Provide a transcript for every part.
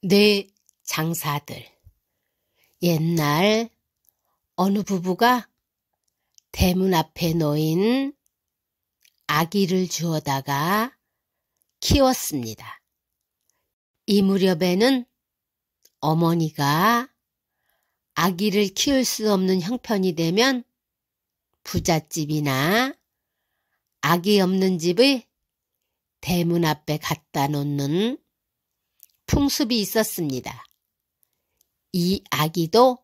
네 장사들. 옛날 어느 부부가 대문 앞에 놓인 아기를 주워다가 키웠습니다. 이 무렵에는 어머니가 아기를 키울 수 없는 형편이 되면 부잣집이나 아기 없는 집의 대문 앞에 갖다 놓는 풍습이 있었습니다. 이 아기도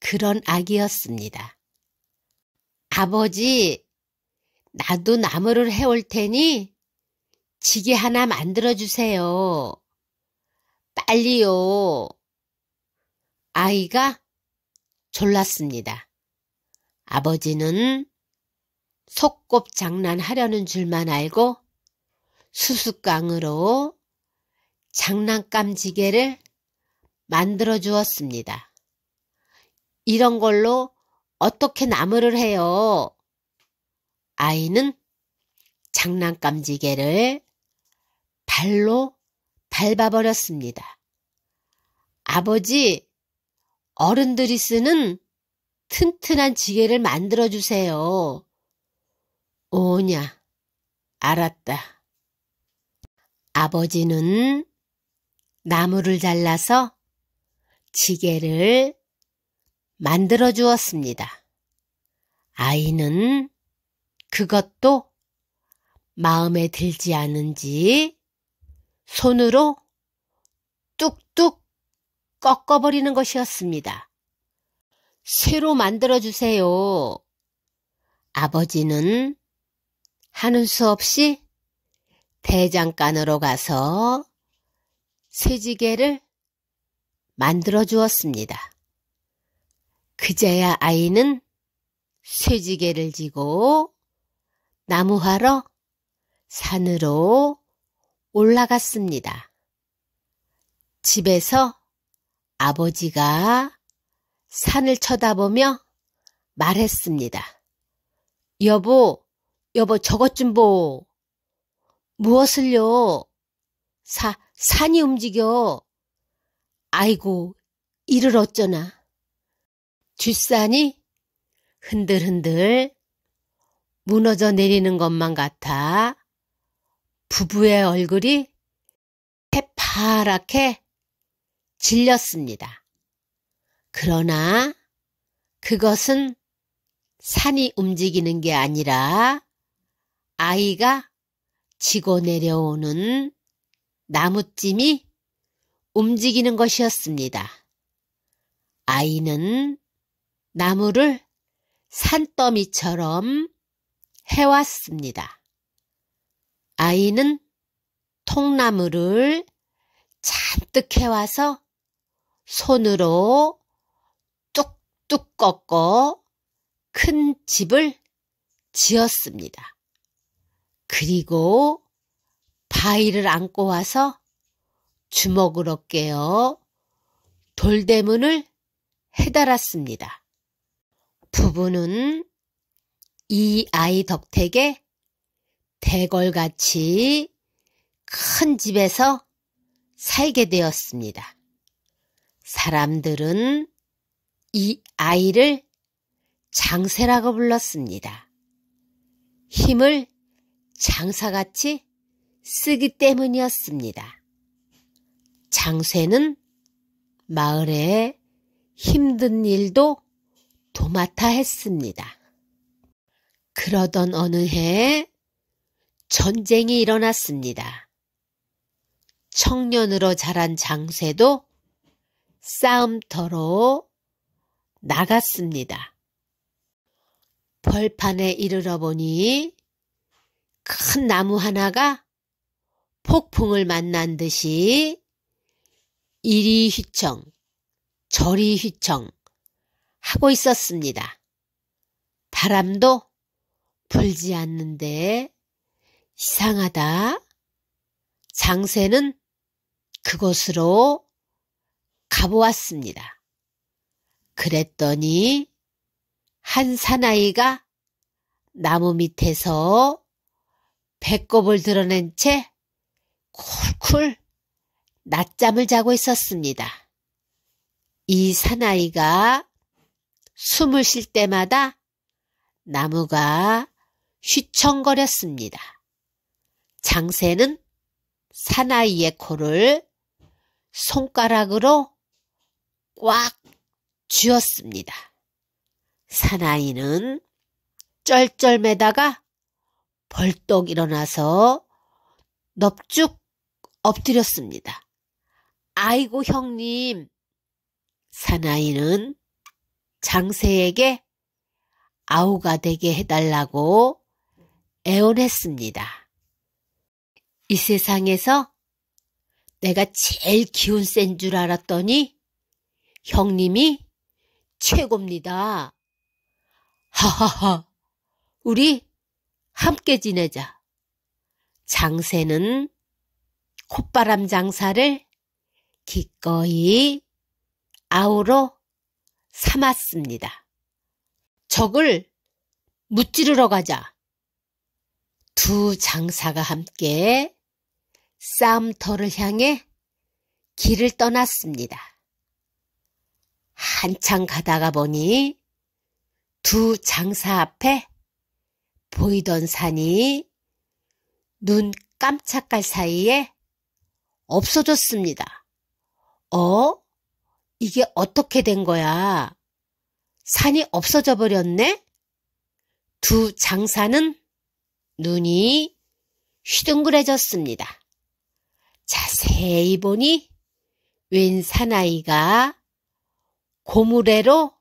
그런 아기였습니다. 아버지, 나도 나무를 해올 테니 지게 하나 만들어주세요. 빨리요. 아이가 졸랐습니다. 아버지는 속곱 장난하려는 줄만 알고 수수깡으로 장난감 지게를 만들어 주었습니다. 이런 걸로 어떻게 나무를 해요? 아이는 장난감 지게를 발로 밟아버렸습니다. 아버지, 어른들이 쓰는 튼튼한 지게를 만들어 주세요. 오냐, 알았다. 아버지는 나무를 잘라서 지게를 만들어 주었습니다. 아이는 그것도 마음에 들지 않은지 손으로 뚝뚝 꺾어버리는 것이었습니다. 새로 만들어 주세요. 아버지는 하는 수 없이 대장간으로 가서 새지게를 만들어 주었습니다. 그제야 아이는 쇠지게를 지고 나무하러 산으로 올라갔습니다. 집에서 아버지가 산을 쳐다보며 말했습니다. 여보, 저것 좀 보. 무엇을요? 산이 움직여. 아이고, 이를 어쩌나. 뒷산이 흔들흔들 무너져 내리는 것만 같아 부부의 얼굴이 새파랗게 질렸습니다. 그러나 그것은 산이 움직이는 게 아니라 아이가 지고 내려오는 나무찜이 움직이는 것이었습니다. 아이는 나무를 산더미처럼 해왔습니다. 아이는 통나무를 잔뜩 해와서 손으로 뚝뚝 꺾어 큰 집을 지었습니다. 그리고 바위를 안고 와서 주먹으로 깨어 돌대문을 해달았습니다. 부부는 이 아이 덕택에 대궐같이 큰 집에서 살게 되었습니다. 사람들은 이 아이를 장세라고 불렀습니다. 힘을 장사같이 쓰기 때문이었습니다. 장세는 마을에 힘든 일도 도맡아 했습니다. 그러던 어느 해 전쟁이 일어났습니다. 청년으로 자란 장세도 싸움터로 나갔습니다. 벌판에 이르러 보니 큰 나무 하나가 폭풍을 만난 듯이 이리 휘청 저리 휘청 하고 있었습니다. 바람도 불지 않는데 이상하다. 장세는 그곳으로 가보았습니다. 그랬더니 한 사나이가 나무 밑에서 배꼽을 드러낸 채 쿨쿨 낮잠을 자고 있었습니다. 이 사나이가 숨을 쉴 때마다 나무가 휘청거렸습니다. 장새는 사나이의 코를 손가락으로 꽉 쥐었습니다. 사나이는 쩔쩔매다가 벌떡 일어나서 넙죽 엎드렸습니다. 아이고 형님, 사나이는 장새에게 아우가 되게 해달라고 애원했습니다. 이 세상에서 내가 제일 기운 센 줄 알았더니 형님이 최고입니다. 하하하, 우리 함께 지내자. 장새는 콧바람 장사를 기꺼이 아우로 삼았습니다. 적을 무찌르러 가자. 두 장사가 함께 싸움터를 향해 길을 떠났습니다. 한참 가다가 보니 두 장사 앞에 보이던 산이 눈 깜짝할 사이에 없어졌습니다. 이게 어떻게 된 거야? 산이 없어져 버렸네? 두 장사는 눈이 휘둥그레졌습니다. 자세히 보니 웬 사나이가 고무래로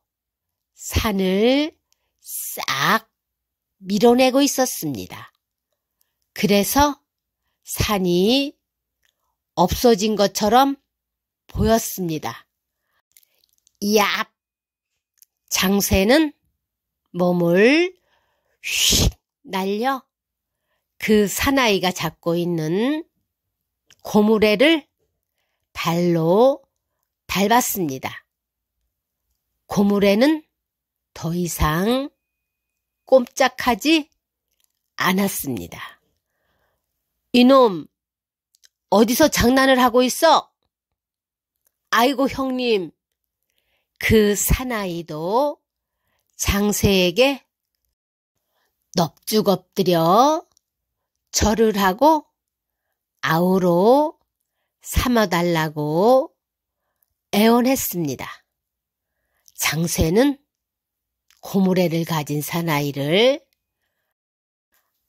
산을 싹 밀어내고 있었습니다. 그래서 산이 없어진 것처럼 보였습니다. 야! 장새는 몸을 휙 날려 그 사나이가 잡고 있는 고무래를 발로 밟았습니다. 고무래는 더 이상 꼼짝하지 않았습니다. 이놈, 어디서 장난을 하고 있어? 아이고 형님, 그 사나이도 장새에게 넙죽 엎드려 절을 하고 아우로 삼아달라고 애원했습니다. 장새는 고무래를 가진 사나이를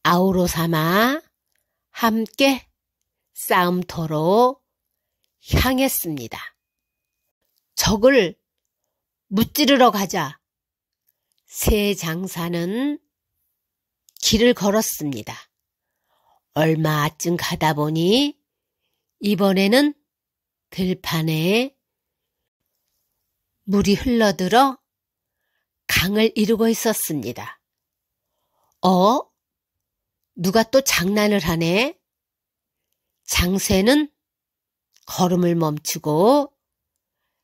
아우로 삼아 함께 싸움터로 향했습니다. 적을 무찌르러 가자. 세 장사는 길을 걸었습니다. 얼마쯤 가다 보니 이번에는 들판에 물이 흘러들어 강을 이루고 있었습니다. 누가 또 장난을 하네? 장새는 걸음을 멈추고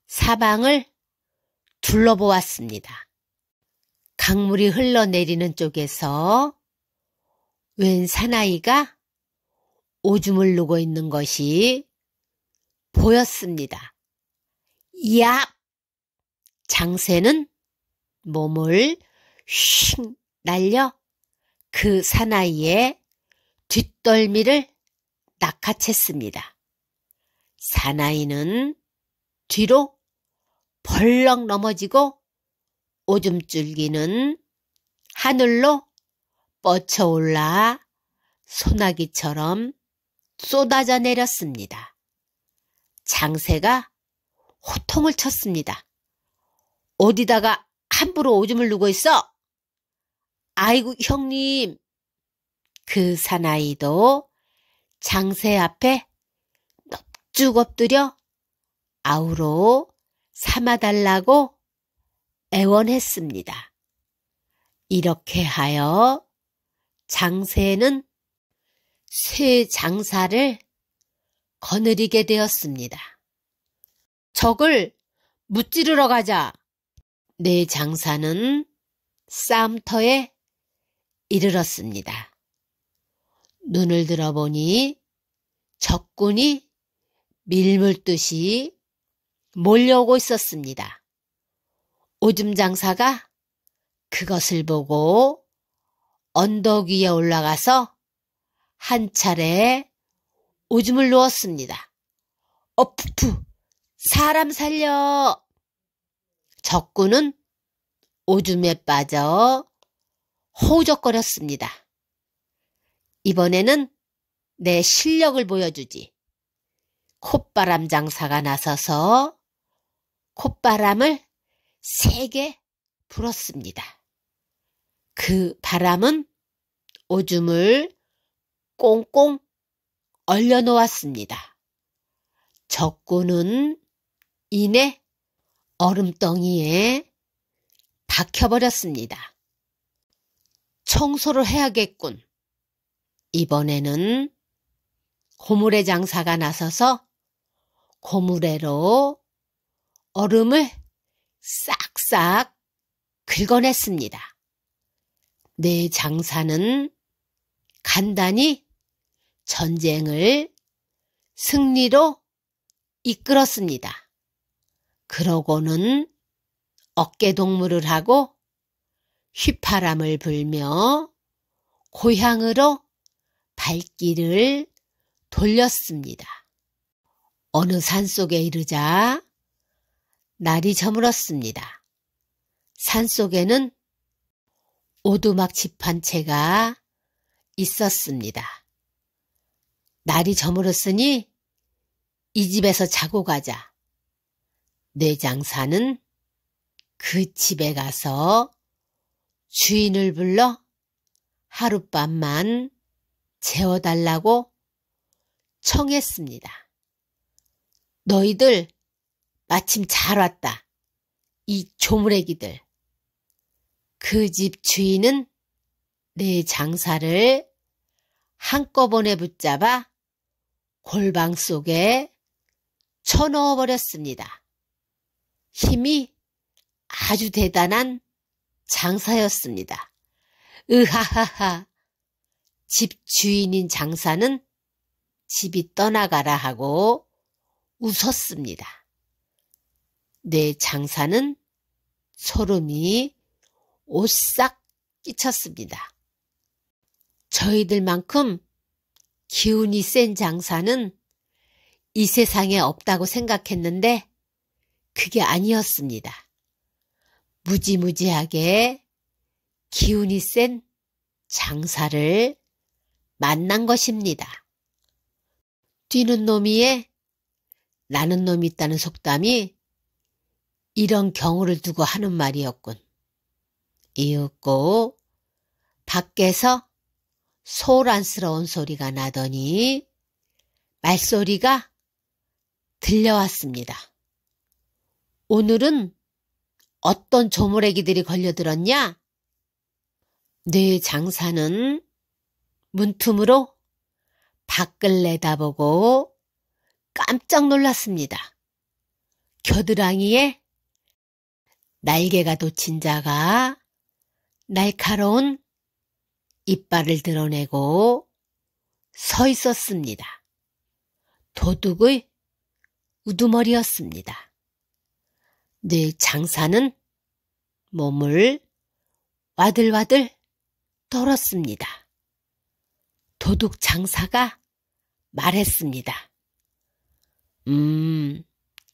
사방을 둘러보았습니다. 강물이 흘러내리는 쪽에서 웬 사나이가 오줌을 누고 있는 것이 보였습니다. 야! 장새는 몸을 휙 날려 그 사나이의 뒷덜미를 낚아챘습니다. 사나이는 뒤로 벌렁 넘어지고 오줌줄기는 하늘로 뻗쳐올라 소나기처럼 쏟아져 내렸습니다. 장새가 호통을 쳤습니다. 어디다가 함부로 오줌을 누고 있어? 아이고 형님, 그 사나이도 장새 앞에 넙죽 엎드려 아우로 삼아달라고 애원했습니다. 이렇게 하여 장새는 새 장사를 거느리게 되었습니다. 적을 무찌르러 가자. 네 장사는 싸움터에 이르렀습니다. 눈을 들어보니 적군이 밀물듯이 몰려오고 있었습니다. 오줌 장사가 그것을 보고 언덕 위에 올라가서 한 차례 오줌을 누웠습니다. 푸푸! 사람 살려! 적군은 오줌에 빠져 호적거렸습니다. 이번에는 내 실력을 보여주지. 콧바람 장사가 나서서 콧바람을 세게 불었습니다. 그 바람은 오줌을 꽁꽁 얼려놓았습니다. 적군은 이내 얼음덩이에 박혀버렸습니다. 청소를 해야겠군. 이번에는 고무래 장사가 나서서 고무래로 얼음을 싹싹 긁어냈습니다. 내 장사는 간단히 전쟁을 승리로 이끌었습니다. 그러고는 어깨동무를 하고 휘파람을 불며 고향으로 발길을 돌렸습니다. 어느 산속에 이르자 날이 저물었습니다. 산속에는 오두막 집 한 채가 있었습니다. 날이 저물었으니 이 집에서 자고 가자. 내 장사는 그 집에 가서 주인을 불러 하룻밤만 재워달라고 청했습니다. 너희들 마침 잘 왔다. 이 조무래기들. 그 집 주인은 내 장사를 한꺼번에 붙잡아 골방 속에 쳐넣어버렸습니다. 힘이 아주 대단한 장사였습니다. 으하하하. 집 주인인 장사는 집이 떠나가라 하고 웃었습니다. 내 장사는 소름이 오싹 끼쳤습니다. 저희들만큼 기운이 센 장사는 이 세상에 없다고 생각했는데 그게 아니었습니다. 무지무지하게 기운이 센 장사를 만난 것입니다. 뛰는 놈이에 나는 놈이 있다는 속담이 이런 경우를 두고 하는 말이었군. 이윽고 밖에서 소란스러운 소리가 나더니 말소리가 들려왔습니다. 오늘은 어떤 조무래기들이 걸려들었냐? 내 장사는 문틈으로 밖을 내다보고 깜짝 놀랐습니다. 겨드랑이에 날개가 돋친 자가 날카로운 이빨을 드러내고 서 있었습니다. 도둑의 우두머리였습니다. 내 장사는 몸을 와들와들 떨었습니다. 도둑 장사가 말했습니다.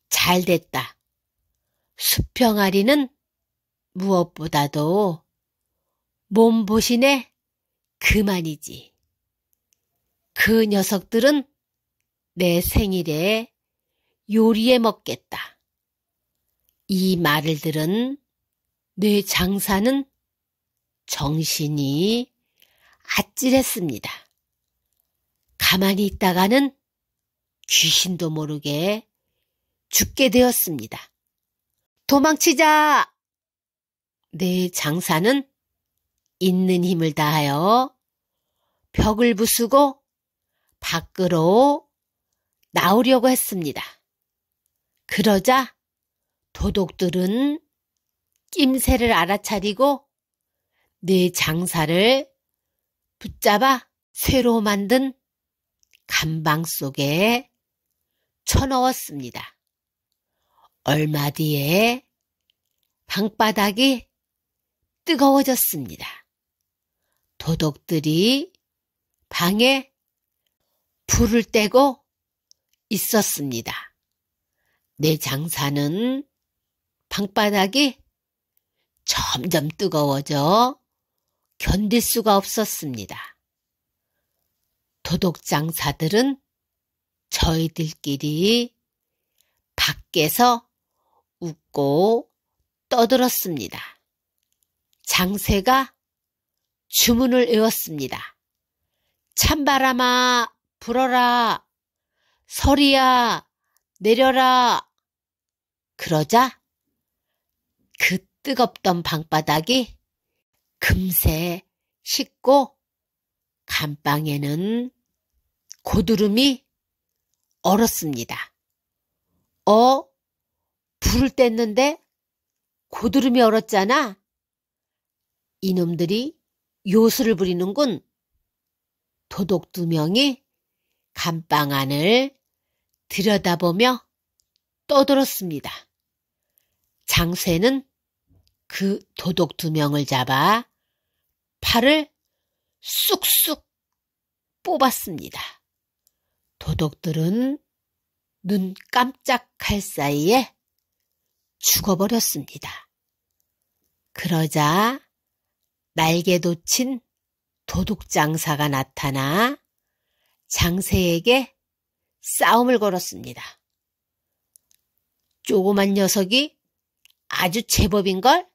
잘됐다. 수평아리는 무엇보다도 몸보신에 그만이지. 그 녀석들은 내 생일에 요리해 먹겠다. 이 말을 들은 내 장사는 정신이 아찔했습니다. 가만히 있다가는 귀신도 모르게 죽게 되었습니다. 도망치자! 내 장사는 있는 힘을 다하여 벽을 부수고 밖으로 나오려고 했습니다. 그러자 도둑들은 낌새를 알아차리고 내 장사를 붙잡아 쇠로 만든 감방 속에 쳐넣었습니다. 얼마 뒤에 방바닥이 뜨거워졌습니다. 도둑들이 방에 불을 떼고 있었습니다. 내 장사는 방바닥이 점점 뜨거워져 견딜 수가 없었습니다. 도둑장사들은 저희들끼리 밖에서 웃고 떠들었습니다. 장세가 주문을 외웠습니다. 찬바람아 불어라, 서리야 내려라. 그러자 그 뜨겁던 방바닥이 금세 식고 감방에는 고드름이 얼었습니다. 불을 뗐는데 고드름이 얼었잖아. 이놈들이 요술을 부리는군. 도둑 2명이 감방 안을 들여다보며 떠들었습니다. 장쇠는 그 도둑 2명을 잡아 팔을 쑥쑥 뽑았습니다. 도둑들은 눈 깜짝할 사이에 죽어버렸습니다. 그러자 날개 돋친 도둑장사가 나타나 장세에게 싸움을 걸었습니다. 조그만 녀석이 아주 제법인걸?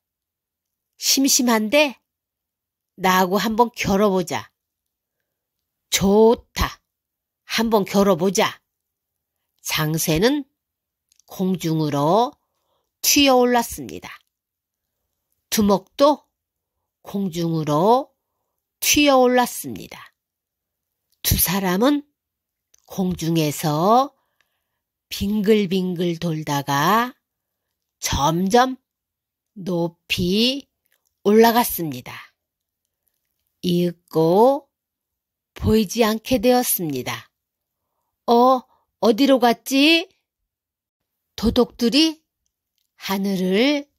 심심한데 나하고 한번 겨뤄보자. 좋다. 한번 겨뤄보자. 장세는 공중으로 튀어올랐습니다. 두목도 공중으로 튀어올랐습니다. 두 사람은 공중에서 빙글빙글 돌다가 점점 높이 올라갔습니다. 이윽고 보이지 않게 되었습니다. 어디로 갔지? 도둑들이 하늘을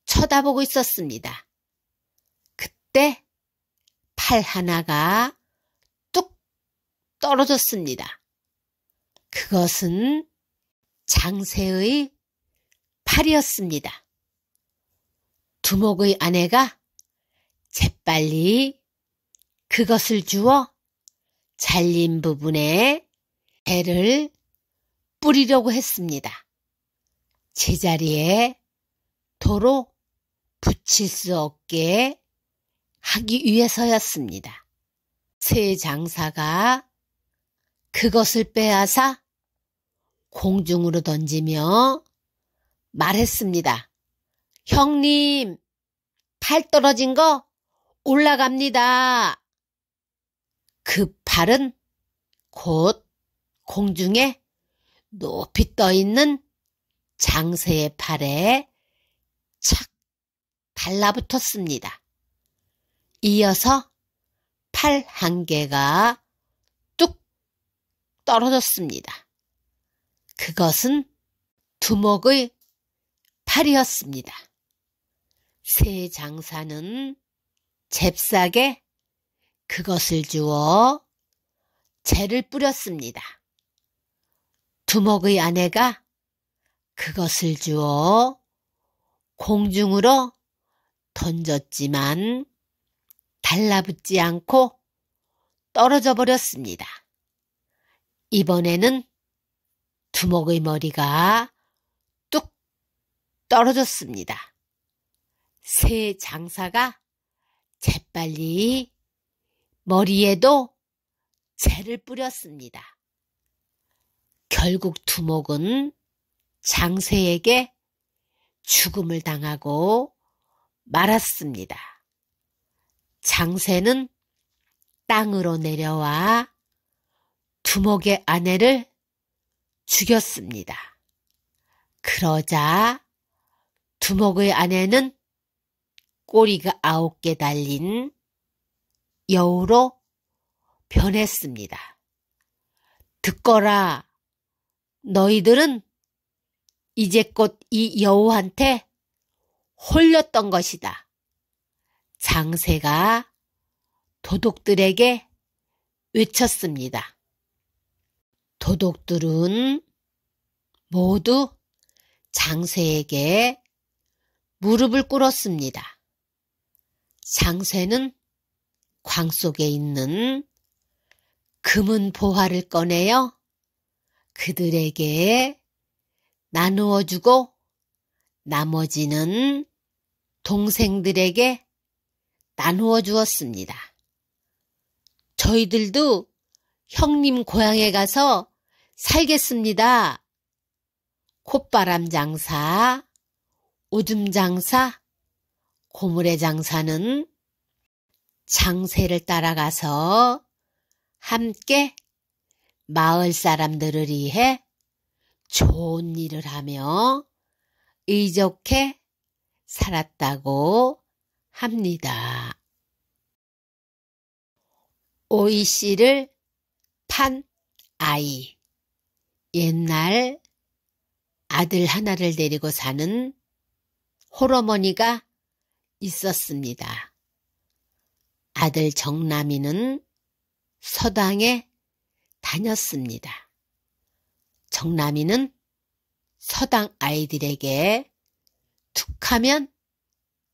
쳐다보고 있었습니다. 그때 팔 하나가 뚝 떨어졌습니다. 그것은 장세의 팔이었습니다. 두목의 아내가 재빨리 그것을 주워 잘린 부분에 배를 뿌리려고 했습니다. 제자리에 도로 붙일 수 없게 하기 위해서였습니다. 새 장사가 그것을 빼앗아 공중으로 던지며 말했습니다. 형님, 팔 떨어진 거 올라갑니다. 그 팔은 곧 공중에 높이 떠 있는 장세의 팔에 착 달라붙었습니다. 이어서 팔 한 개가 뚝 떨어졌습니다. 그것은 두목의 팔이었습니다. 새 장사는 잽싸게 그것을 주워 재를 뿌렸습니다. 두목의 아내가 그것을 주워 공중으로 던졌지만 달라붙지 않고 떨어져 버렸습니다. 이번에는 두목의 머리가 뚝 떨어졌습니다. 새 장사가 재빨리 머리에도 재를 뿌렸습니다. 결국 두목은 장세에게 죽음을 당하고 말았습니다. 장세는 땅으로 내려와 두목의 아내를 죽였습니다. 그러자 두목의 아내는 꼬리가 9개 달린 여우로 변했습니다. 듣거라, 너희들은 이제껏 이 여우한테 홀렸던 것이다. 장세가 도독들에게 외쳤습니다. 도독들은 모두 장세에게 무릎을 꿇었습니다. 장세는 광 속에 있는 금은 보화를 꺼내어 그들에게 나누어 주고 나머지는 동생들에게 나누어 주었습니다. 저희들도 형님 고향에 가서 살겠습니다. 콧바람 장사, 오줌 장사, 고무래 장사는 장세를 따라가서 함께 마을 사람들을 위해 좋은 일을 하며 의좋게 살았다고 합니다. 오이씨를 판 아이. 옛날 아들 하나를 데리고 사는 홀어머니가 있었습니다. 아들 정남이는 서당에 다녔습니다. 정남이는 서당 아이들에게 툭하면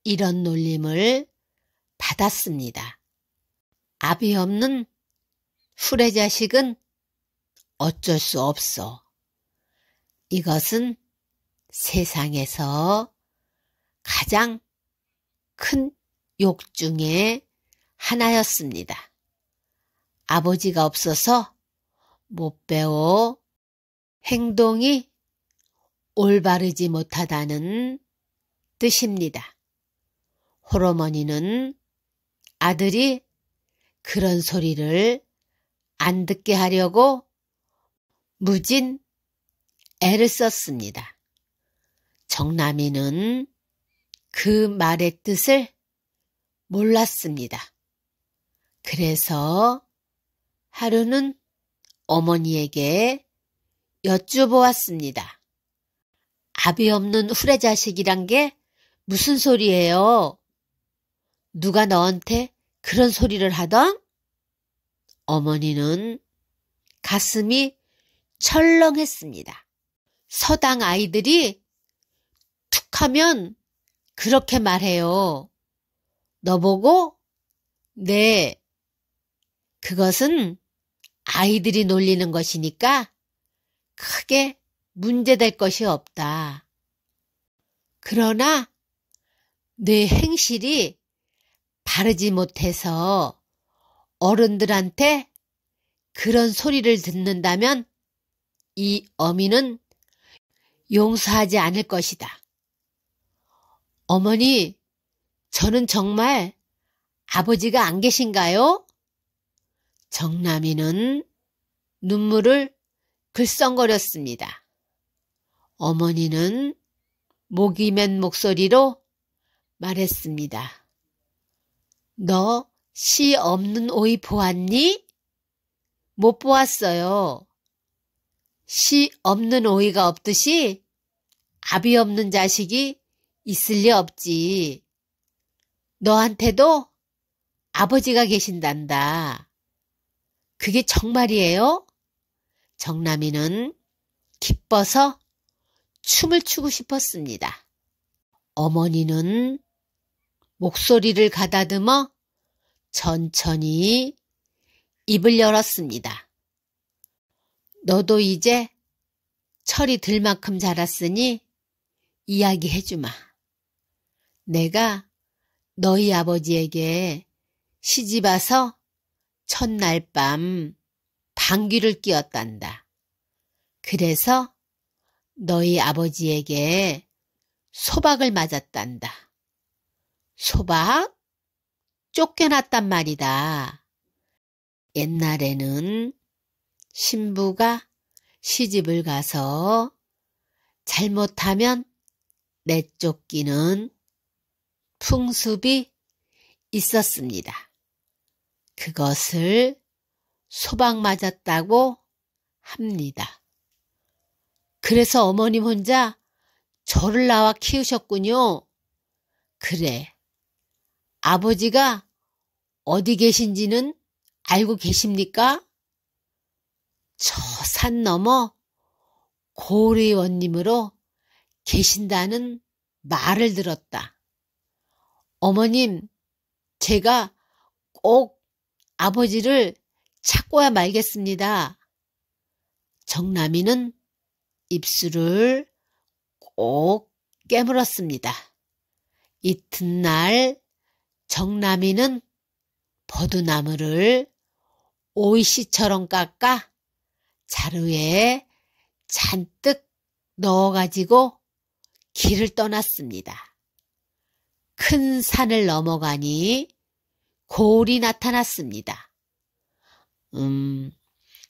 이런 놀림을 받았습니다. 아비 없는 후레자식은 어쩔 수 없어. 이것은 세상에서 가장 큰 욕 중에 하나였습니다. 아버지가 없어서 못 배워 행동이 올바르지 못하다는 뜻입니다. 홀어머니는 아들이 그런 소리를 안 듣게 하려고 무진 애를 썼습니다. 정남이는 그 말의 뜻을 몰랐습니다. 그래서 하루는 어머니에게 여쭈보았습니다. 아비 없는 후레자식이란 게 무슨 소리예요? 누가 너한테 그런 소리를 하던? 어머니는 가슴이 철렁했습니다. 서당 아이들이 툭하면 그렇게 말해요. 너보고? 네. 그것은 아이들이 놀리는 것이니까 크게 문제될 것이 없다. 그러나 내 행실이 바르지 못해서 어른들한테 그런 소리를 듣는다면 이 어미는 용서하지 않을 것이다. 어머니, 저는 정말 아버지가 안 계신가요? 정남이는 눈물을 글썽거렸습니다. 어머니는 목이 맨 목소리로 말했습니다. 너 씨 없는 오이 보았니? 못 보았어요. 씨 없는 오이가 없듯이 아비 없는 자식이 있을 리 없지. 너한테도 아버지가 계신단다. 그게 정말이에요? 정남이는 기뻐서 춤을 추고 싶었습니다. 어머니는 목소리를 가다듬어 천천히 입을 열었습니다. 너도 이제 철이 들 만큼 자랐으니 이야기해주마. 내가 너희 아버지에게 시집와서 첫날 밤 방귀를 뀌었단다. 그래서 너희 아버지에게 소박을 맞았단다. 소박? 쫓겨났단 말이다. 옛날에는 신부가 시집을 가서 잘못하면 내쫓기는 풍습이 있었습니다. 그것을 소박 맞았다고 합니다. 그래서 어머님 혼자 저를 낳아 키우셨군요. 그래. 아버지가 어디 계신지는 알고 계십니까? 저 산 너머 고리원님으로 계신다는 말을 들었다. 어머님, 제가 꼭 아버지를 찾고야 말겠습니다. 정남이는 입술을 꼭 깨물었습니다. 이튿날 정남이는 버두나무를 오이씨처럼 깎아 자루에 잔뜩 넣어가지고 길을 떠났습니다. 큰 산을 넘어가니 고을이 나타났습니다.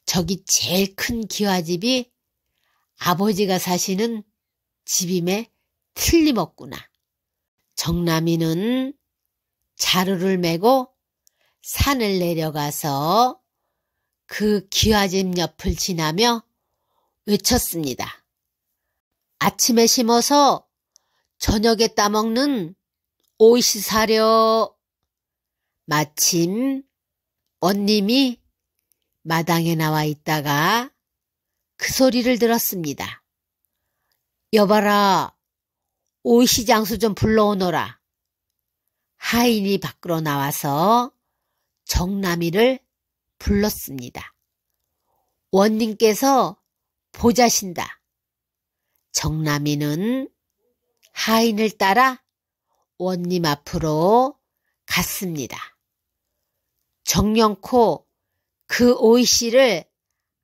저기 제일 큰 기와집이 아버지가 사시는 집임에 틀림없구나. 정남이는 자루를 메고 산을 내려가서 그 기와집 옆을 지나며 외쳤습니다. 아침에 심어서 저녁에 따먹는 오이씨 사려. 마침 원님이 마당에 나와 있다가 그 소리를 들었습니다. 여봐라, 오이씨 장수 좀 불러오너라. 하인이 밖으로 나와서 정남이를 불렀습니다. 원님께서 보자신다. 정남이는 하인을 따라 원님 앞으로 갔습니다. 정령코 그 오이씨를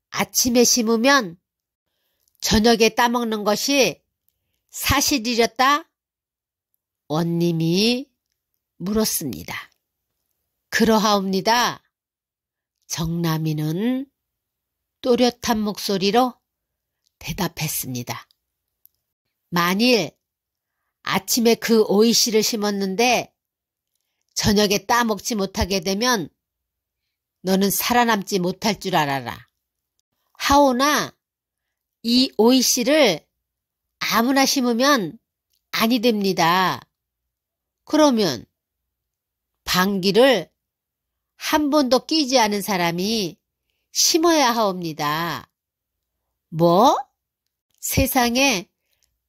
아침에 심으면 저녁에 따먹는 것이 사실이렸다? 원님이 물었습니다. 그러하옵니다. 정남이는 또렷한 목소리로 대답했습니다. 만일 아침에 그 오이씨를 심었는데 저녁에 따먹지 못하게 되면 너는 살아남지 못할 줄 알아라. 하오나 이 오이씨를 아무나 심으면 아니 됩니다. 그러면 방귀를 한 번도 끼지 않은 사람이 심어야 하옵니다. 뭐? 세상에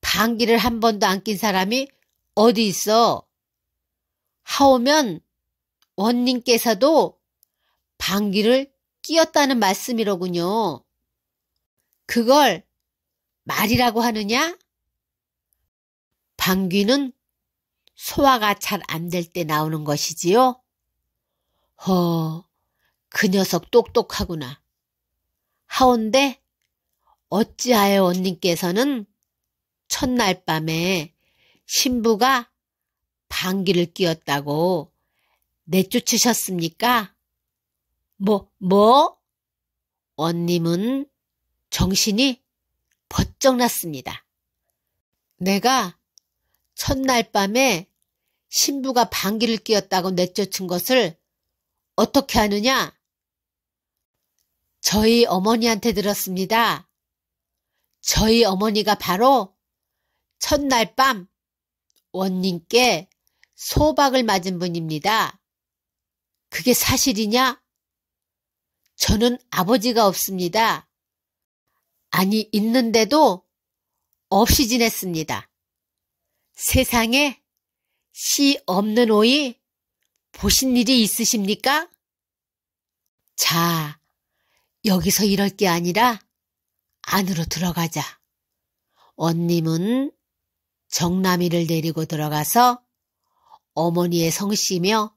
방귀를 한 번도 안 낀 사람이 어디 있어? 하오면 원님께서도 방귀를 끼었다는 말씀이로군요. 그걸 말이라고 하느냐? 방귀는 소화가 잘 안 될 때 나오는 것이지요. 그 녀석 똑똑하구나. 하온데 어찌하여 원님께서는 첫날 밤에 신부가 방귀를 뀌었다고 내쫓으셨습니까? 뭐? 원님은 정신이 번쩍 났습니다. 내가 첫날 밤에 신부가 방귀를 뀌었다고 내쫓은 것을 어떻게 하느냐? 저희 어머니한테 들었습니다. 저희 어머니가 바로 첫날 밤 원님께 소박을 맞은 분입니다. 그게 사실이냐? 저는 아버지가 없습니다. 아니, 있는데도 없이 지냈습니다. 세상에 씨 없는 오이 보신 일이 있으십니까? 자, 여기서 이럴 게 아니라 안으로 들어가자. 원님은 정남이를 데리고 들어가서 어머니의 성씨며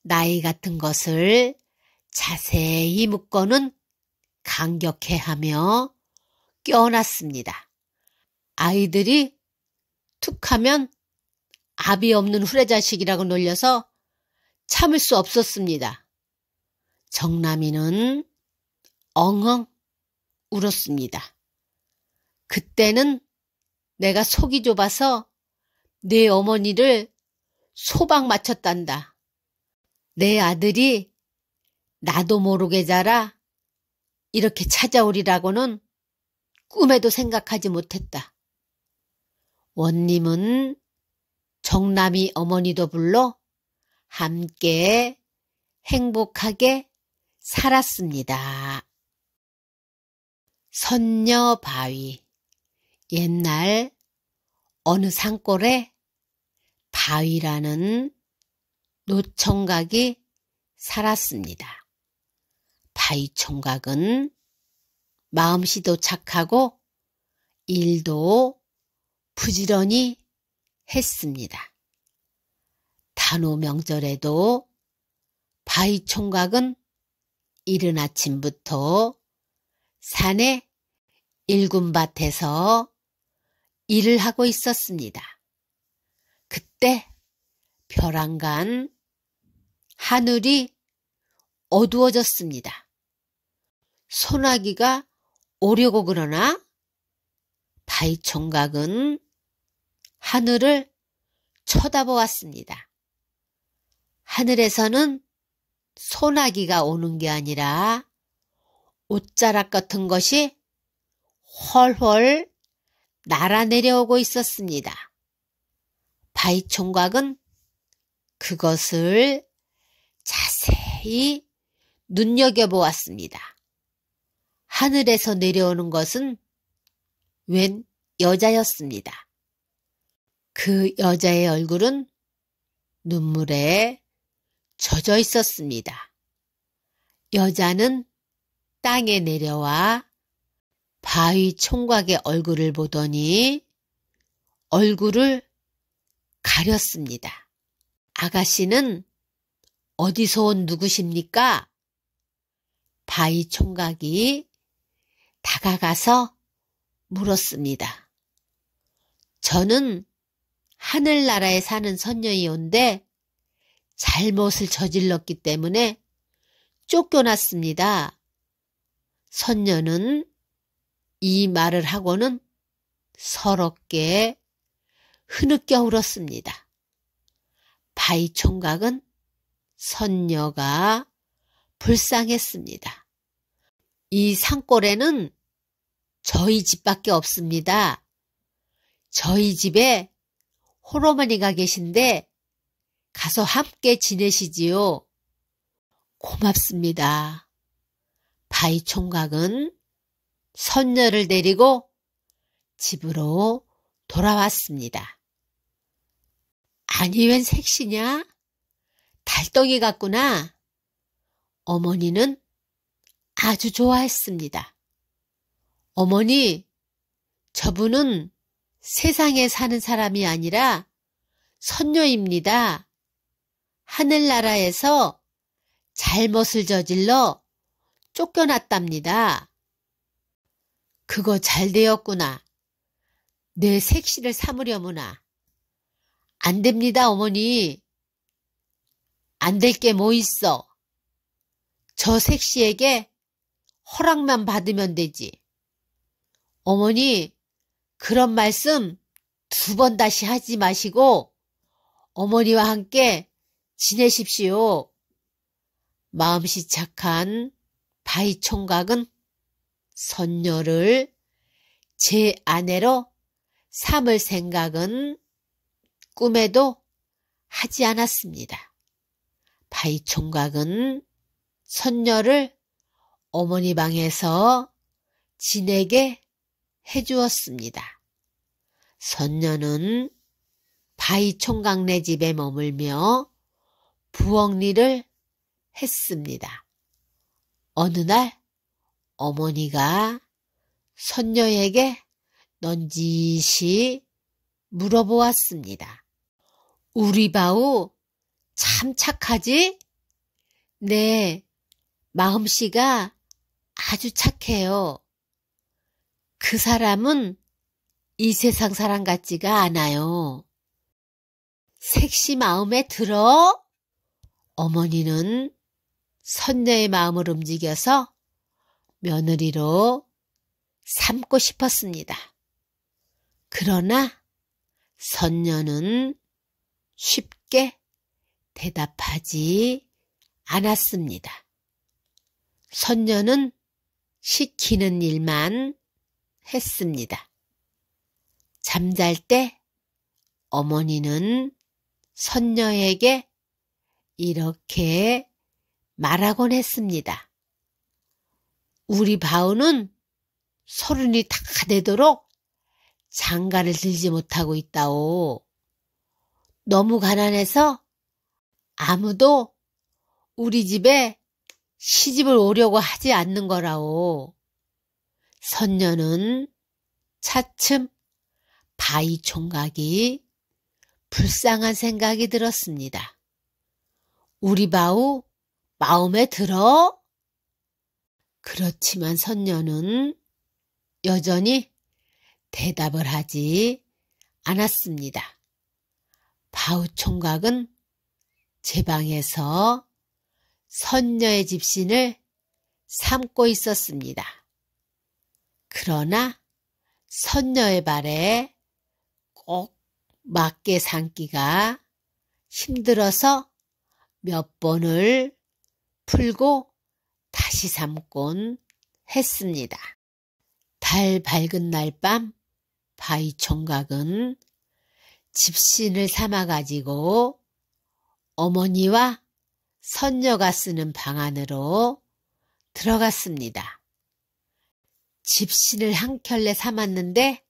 나이 같은 것을 자세히 묻고는 강격해하며 껴놨습니다. 아이들이 툭하면 압이 없는 후레자식이라고 놀려서 참을 수 없었습니다. 정남이는 엉엉 울었습니다. 그때는 내가 속이 좁아서 내 어머니를 소박 맞췄단다. 내 아들이 나도 모르게 자라 이렇게 찾아오리라고는 꿈에도 생각하지 못했다. 원님은 정남이 어머니도 불러 함께 행복하게 살았습니다. 선녀바위. 옛날 어느 산골에 바위라는 노총각이 살았습니다. 바위총각은 마음씨도 착하고 일도 부지런히 했습니다. 단오 명절에도 바위총각은 이른 아침부터 산의 일군밭에서 일을 하고 있었습니다. 그때 벼랑간 하늘이 어두워졌습니다. 소나기가 오려고 그러나 바위총각은 하늘을 쳐다보았습니다. 하늘에서는 소나기가 오는 게 아니라 옷자락 같은 것이 훨훨 날아내려오고 있었습니다. 바위총각은 그것을 자세히 눈여겨보았습니다. 하늘에서 내려오는 것은 웬 여자였습니다. 그 여자의 얼굴은 눈물에 젖어 있었습니다. 여자는 땅에 내려와 바위총각의 얼굴을 보더니 얼굴을 가렸습니다. 아가씨는 어디서 온 누구십니까? 바위총각이 다가가서 물었습니다. 저는 하늘나라에 사는 선녀이온데 잘못을 저질렀기 때문에 쫓겨났습니다. 선녀는 이 말을 하고는 서럽게 흐느껴 울었습니다. 바위총각은 선녀가 불쌍했습니다. 이 산골에는 저희 집밖에 없습니다. 저희 집에 홀어머니가 계신데 가서 함께 지내시지요. 고맙습니다. 바위총각은 선녀를 데리고 집으로 돌아왔습니다. 아니 웬 색시냐? 달덩이 같구나. 어머니는 아주 좋아했습니다. 어머니, 저분은 세상에 사는 사람이 아니라 선녀입니다. 하늘나라에서 잘못을 저질러 쫓겨났답니다. 그거 잘 되었구나. 내 색시를 삼으려무나. 안 됩니다, 어머니. 안 될 게 뭐 있어. 저 색시에게 허락만 받으면 되지. 어머니, 그런 말씀 2번 다시 하지 마시고 어머니와 함께 지내십시오. 마음씨 착한 바위총각은 선녀를 제 아내로 삼을 생각은 꿈에도 하지 않았습니다. 바위총각은 선녀를 어머니 방에서 지내게 해주었습니다. 선녀는 바위총각네 집에 머물며 부엌일을 했습니다. 어느 날 어머니가 선녀에게 넌지시 물어보았습니다. 우리 바우 참 착하지? 네, 마음씨가 아주 착해요. 그 사람은 이 세상 사람 같지가 않아요. 색시 마음에 들어? 어머니는 선녀의 마음을 움직여서 며느리로 삼고 싶었습니다. 그러나 선녀는 쉽게 대답하지 않았습니다. 선녀는 시키는 일만 했습니다. 잠잘 때 어머니는 선녀에게 이렇게 말하곤 했습니다. 우리 바우는 30이 다 되도록 장가를 들지 못하고 있다오. 너무 가난해서 아무도 우리 집에 시집을 오려고 하지 않는 거라오. 선녀는 차츰 바위 총각이 불쌍한 생각이 들었습니다. 우리 바우 마음에 들어? 그렇지만 선녀는 여전히 대답을 하지 않았습니다. 바우 총각은 제 방에서 선녀의 집신을 삼고 있었습니다. 그러나 선녀의 발에 꼭 맞게 삼기가 힘들어서 몇 번을 풀고 다시 삼곤 했습니다. 달 밝은 날 밤 바위 총각은 집신을 삼아가지고 어머니와 선녀가 쓰는 방 안으로 들어갔습니다. 집신을 한 켤레 삼았는데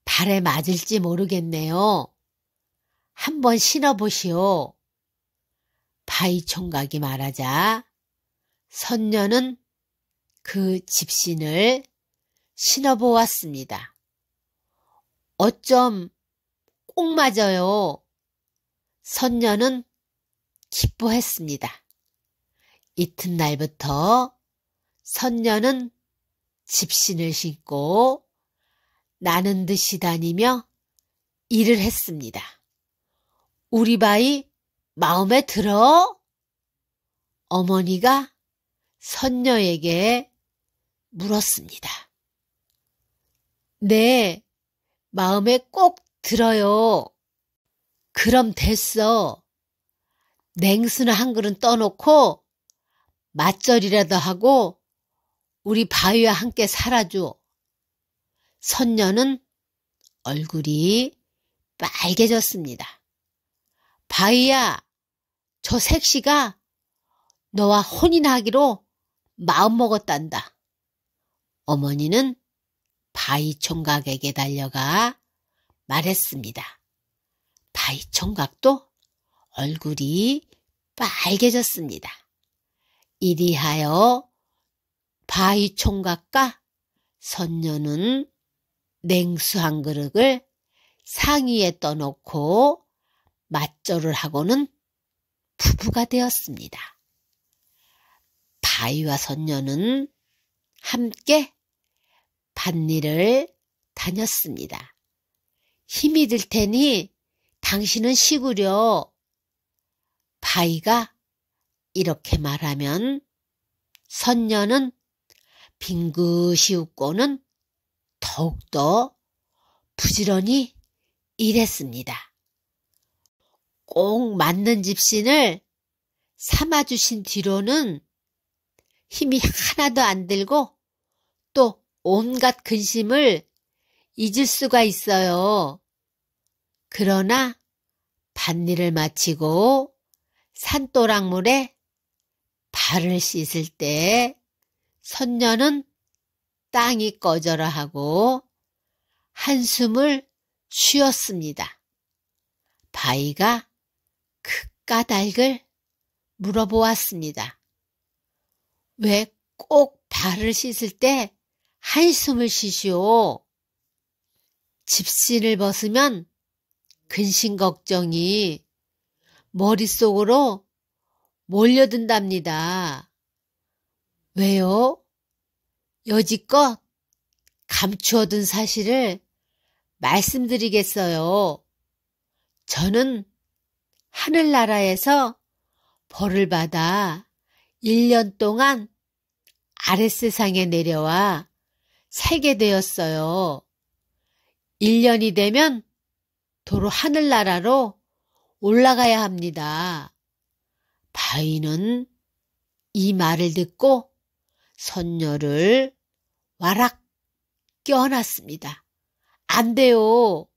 발에 맞을지 모르겠네요. 한번 신어보시오. 바위 총각이 말하자 선녀는 그 집신을 신어보았습니다. 어쩜 꼭 맞아요. 선녀는 기뻐했습니다. 이튿날부터 선녀는 집신을 신고 나는 듯이 다니며 일을 했습니다. 우리 바위 마음에 들어? 어머니가 선녀에게 물었습니다. 네, 마음에 꼭 들어요. 그럼 됐어. 냉수는 한 그릇 떠놓고 맞절이라도 하고 우리 바위와 함께 살아줘. 선녀는 얼굴이 빨개졌습니다. 바위야, 저 색시가 너와 혼인하기로 마음먹었단다. 어머니는 바위 총각에게 달려가 말했습니다. 바위 총각도 얼굴이 빨개졌습니다. 이리하여 바위 총각과 선녀는 냉수 한 그릇을 상위에 떠놓고 맞절을 하고는 부부가 되었습니다. 바위와 선녀는 함께 밭일을 다녔습니다. 힘이 들 테니 당신은 쉬구려. 바위가 이렇게 말하면 선녀는 빙긋이 웃고는 더욱더 부지런히 일했습니다. 꼭 맞는 집신을 삼아주신 뒤로는 힘이 하나도 안 들고 또 온갖 근심을 잊을 수가 있어요. 그러나 밭일을 마치고 산또랑물에 발을 씻을 때 선녀는 땅이 꺼져라 하고 한숨을 쉬었습니다. 바위가 그 까닭을 물어보았습니다. 왜 꼭 발을 씻을 때 한숨을 쉬시오? 집신을 벗으면 근심 걱정이 머릿속으로 몰려든답니다. 왜요? 여지껏 감추어둔 사실을 말씀드리겠어요. 저는 하늘나라에서 벌을 받아 1년 동안 아랫세상에 내려와 살게 되었어요. 1년이 되면 도로 하늘나라로 올라가야 합니다. 바위는 이 말을 듣고 선녀를 와락 껴안았습니다. 안 돼요.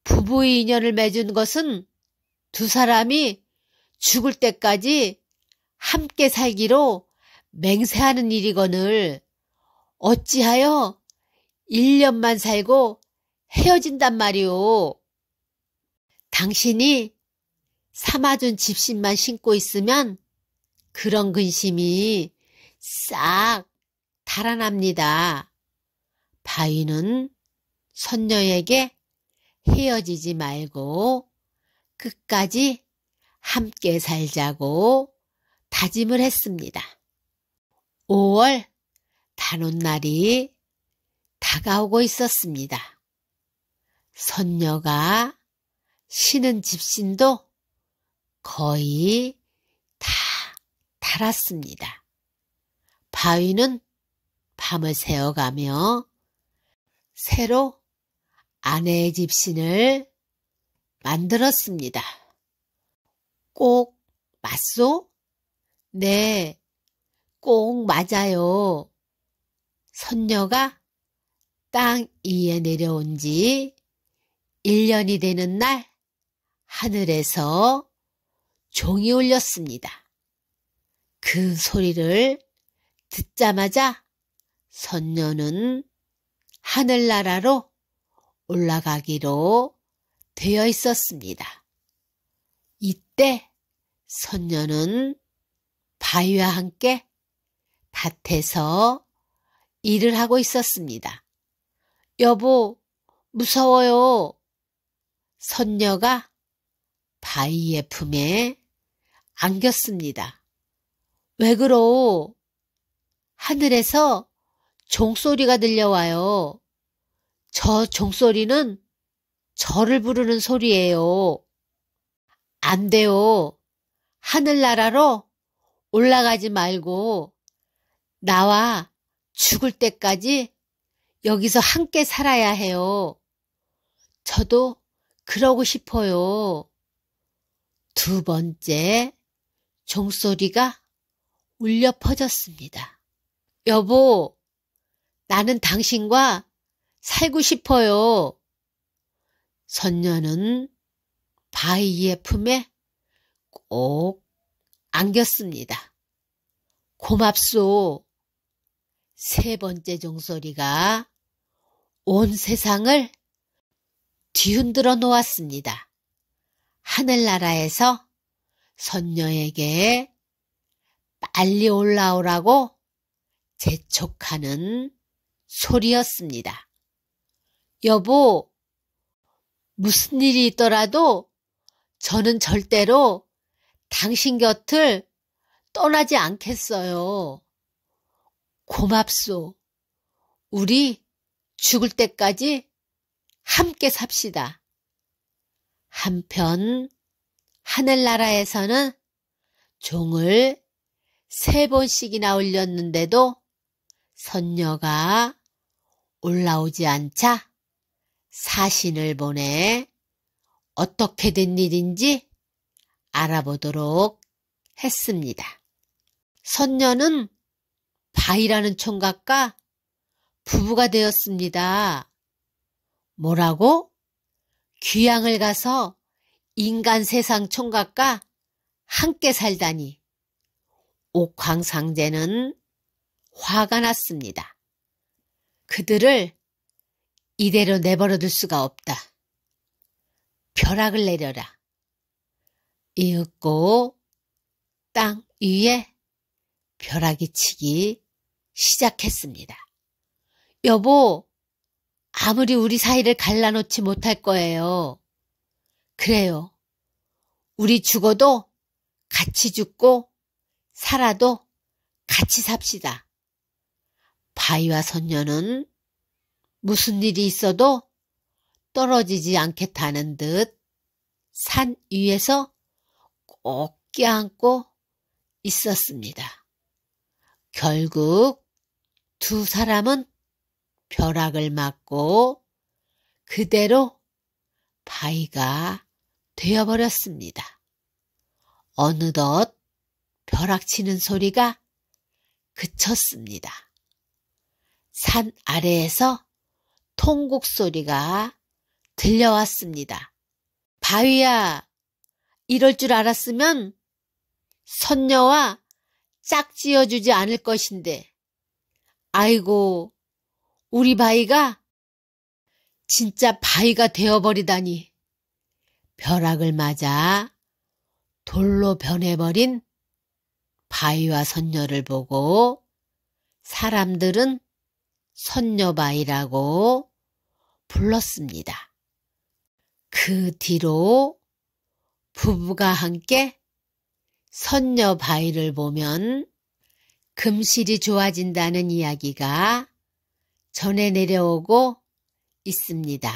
부부의 인연을 맺은 것은 두 사람이 죽을 때까지 함께 살기로 맹세하는 일이거늘 어찌하여 1년만 살고 헤어진단 말이오. 당신이 삼아준 집신만 신고 있으면 그런 근심이 싹 달아납니다. 바위는 선녀에게 헤어지지 말고 끝까지 함께 살자고 다짐을 했습니다. 5월 단오날이 다가오고 있었습니다. 선녀가 신은 집신도 거의 다 달았습니다. 바위는 밤을 새어가며 새로 아내의 집신을 만들었습니다. 꼭 맞소? 네, 꼭 맞아요. 선녀가 땅 위에 내려온 지 1년이 되는 날 하늘에서 종이 울렸습니다. 그 소리를 듣자마자 선녀는 하늘나라로 올라가기로 되어 있었습니다. 이때 선녀는 바위와 함께 밭에서 일을 하고 있었습니다. 여보, 무서워요. 선녀가 바위의 품에 안겼습니다. 왜 그러? 하늘에서 종소리가 들려와요. 저 종소리는 저를 부르는 소리예요. 안 돼요. 하늘나라로 올라가지 말고 나와 죽을 때까지 여기서 함께 살아야 해요. 저도 그러고 싶어요. 두 번째 종소리가 울려 퍼졌습니다. 여보, 나는 당신과 살고 싶어요. 선녀는 바위의 품에 꼭 안겼습니다. 고맙소. 세 번째 종소리가 온 세상을 뒤흔들어 놓았습니다. 하늘나라에서 선녀에게 빨리 올라오라고 재촉하는 소리였습니다. 여보, 무슨 일이 있더라도 저는 절대로 당신 곁을 떠나지 않겠어요. 고맙소. 우리 죽을 때까지 함께 삽시다. 한편 하늘나라에서는 종을 3번씩이나 울렸는데도 선녀가 올라오지 않자 사신을 보내 어떻게 된 일인지 알아보도록 했습니다. 선녀는 바위라는 총각과 부부가 되었습니다. 뭐라고? 귀양을 가서 인간 세상 총각과 함께 살다니. 옥황상제는 화가 났습니다. 그들을 이대로 내버려둘 수가 없다. 벼락을 내려라. 이윽고 땅 위에 벼락이 치기 시작했습니다. 여보, 아무리 우리 사이를 갈라놓지 못할 거예요. 그래요. 우리 죽어도 같이 죽고 살아도 같이 삽시다. 바위와 선녀는 무슨 일이 있어도 떨어지지 않겠다는 듯 산 위에서 꼭 껴안고 있었습니다. 결국 두 사람은 벼락을 맞고 그대로 바위가 되어버렸습니다. 어느덧 벼락치는 소리가 그쳤습니다. 산 아래에서 통곡 소리가 들려왔습니다. 바위야, 이럴 줄 알았으면 선녀와 짝지어주지 않을 것인데, 아이고, 우리 바위가 진짜 바위가 되어버리다니. 벼락을 맞아 돌로 변해버린 바위와 선녀를 보고 사람들은 선녀바위라고 불렀습니다. 그 뒤로 부부가 함께 선녀바위를 보면 금실이 좋아진다는 이야기가 전해 내려오고 있습니다.